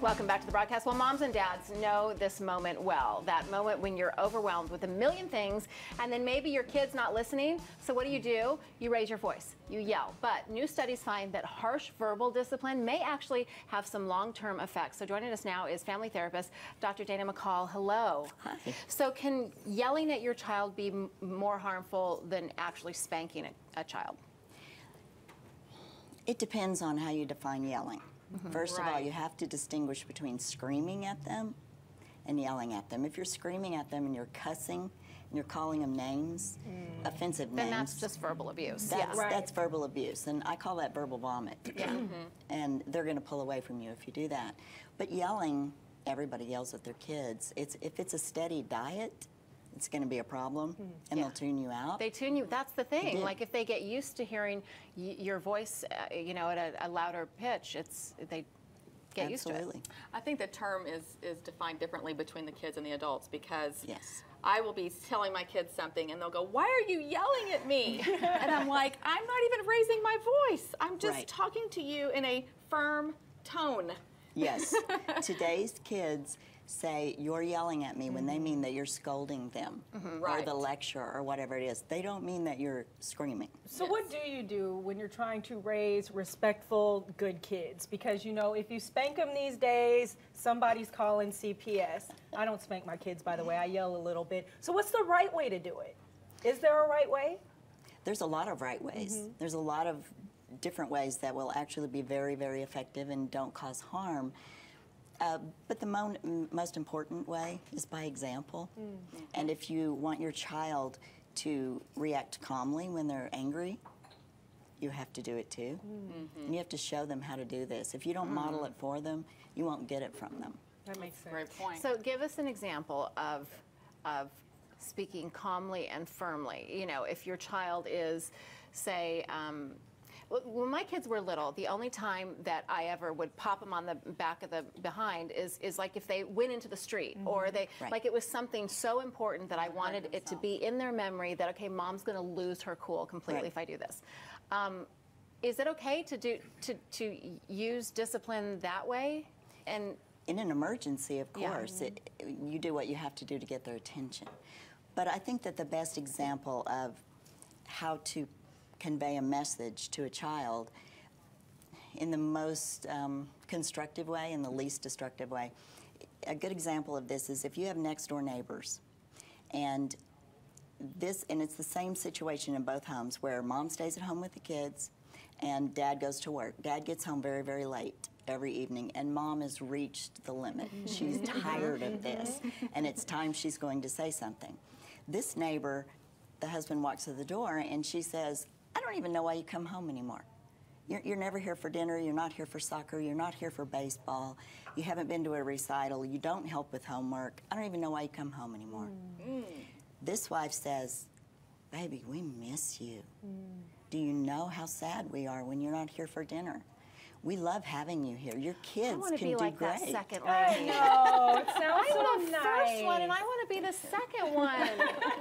Welcome back to the broadcast. Well, moms and dads know this moment well, that moment when you're overwhelmed with a million things and then maybe your kid's not listening. So what do? You raise your voice, you yell. But new studies find that harsh verbal discipline may actually have some long-term effects. So joining us now is family therapist Dr. Dana McCall. Hello. Hi. So can yelling at your child be more harmful than actually spanking a child? It depends on how you define yelling. First of all, Right. you have to distinguish between screaming at them and yelling at them. If you're screaming at them and you're cussing and you're calling them names, offensive names, Then that's just verbal abuse. that's verbal abuse, and I call that verbal vomit. Yeah. And they're going to pull away from you if you do that. But yelling, everybody yells at their kids. If it's a steady diet, it's going to be a problem, and they'll tune you out. They tune you. That's the thing. do. Like if they get used to hearing your voice, you know, at a louder pitch, they get used to it. Absolutely. I think the term is defined differently between the kids and the adults because Yes. I will be telling my kids something and they'll go, "Why are you yelling at me?" And I'm like, "I'm not even raising my voice. I'm just Right. talking to you in a firm tone." Yes. Today's kids say you're yelling at me when they mean that you're scolding them or Right. the lecture or whatever it is. They don't mean that you're screaming. So what do you do when you're trying to raise respectful, good kids? Because, you know, if you spank them these days, somebody's calling CPS. I don't spank my kids, by the way. I yell a little bit. So what's the right way to do it? Is there a right way? There's a lot of right ways. There's a lot of different ways that will actually be very, very effective and don't cause harm. But the most important way is by example. And if you want your child to react calmly when they're angry, you have to do it too. And you have to show them how to do this. If you don't model it for them, you won't get it from them. That makes sense. Great point. So give us an example of speaking calmly and firmly. You know, if your child is, say, when my kids were little, the only time that I ever would pop them on the back of the behind is like if they went into the street or they, Right. like it was something so important that I wanted it to be in their memory that, okay, mom's going to lose her cool completely Right. if I do this. Is it okay to use discipline that way? And In an emergency, of Yeah. course, you do what you have to do to get their attention. But I think that the best example of how to convey a message to a child in the most constructive way and the least destructive way. A good example of this is if you have next door neighbors and it's the same situation in both homes where mom stays at home with the kids and dad goes to work. Dad gets home very, very late every evening and mom has reached the limit. She's tired of this and it's time she's going to say something. This neighbor, the husband walks to the door and she says, "I don't even know why you come home anymore. You're never here for dinner, you're not here for soccer, you're not here for baseball, you haven't been to a recital, you don't help with homework. I don't even know why you come home anymore." This wife says, "Baby, we miss you. Do you know how sad we are when you're not here for dinner? We love having you here. Your I kids want to can be do like great." that second I lady. know. It sounds I'm so the nice. first one, and I want to be the second one.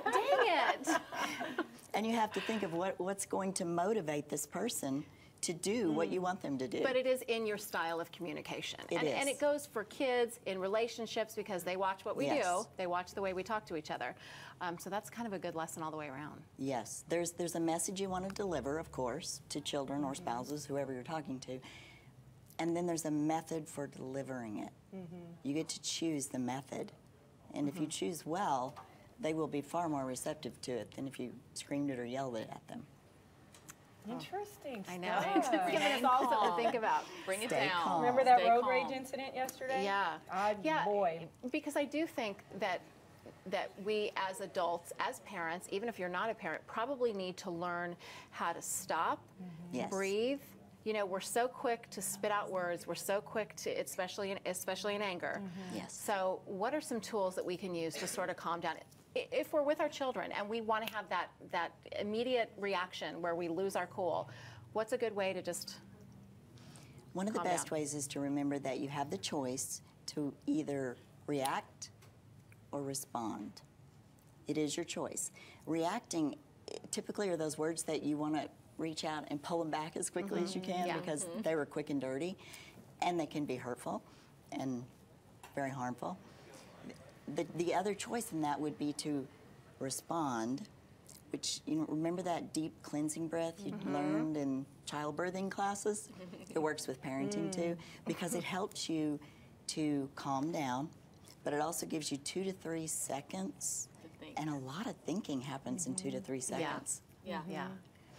Dang it! And you have to think of what's going to motivate this person to do what you want them to do. But it is in your style of communication. It And is. it goes for kids in relationships because they watch what we Yes. do. They watch the way we talk to each other. So that's kind of a good lesson all the way around. Yes, there's a message you want to deliver, of course, to children or spouses, whoever you're talking to. And then there's a method for delivering it. You get to choose the method. And if you choose well, they will be far more receptive to it than if you screamed it or yelled it at them. Interesting I know. stuff. It's giving us all something to think about. Bring it Stay down. calm. Remember that Stay road calm. rage incident yesterday? Yeah. Yeah. Boy. Because I do think that we as adults, as parents, even if you're not a parent, probably need to learn how to stop, Yes. breathe. You know, we're so quick to spit out words. We're so quick to, especially in anger. Yes. So what are some tools that we can use to sort of calm down? If we're with our children and we want to have that immediate reaction where we lose our cool, what's a good way to just One of the calm best down? ways is to remember that you have the choice to either react or respond. It is your choice. Reacting typically are those words that you want to reach out and pull them back as quickly as you can Yeah. because they were quick and dirty and they can be hurtful. and very harmful. The other choice in that would be to respond, which, you know, remember that deep cleansing breath you learned in childbirthing classes? It works with parenting too, because it helps you to calm down, but it also gives you 2 to 3 seconds, and a lot of thinking happens in 2 to 3 seconds. Yeah.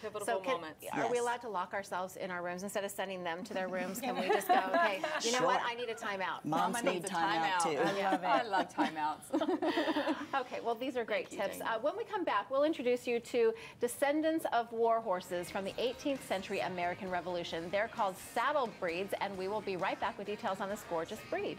Pivotal So moments. are we allowed to lock ourselves in our rooms instead of sending them to their rooms? Can we just go, okay, you know what, I need a timeout. Moms Mama need needs a timeout too. I love it. I love timeouts. Okay, well, these are great Thank you, tips. Dana. When we come back, we'll introduce you to descendants of war horses from the 18th century American Revolution. They're called saddle breeds, and we will be right back with details on this gorgeous breed.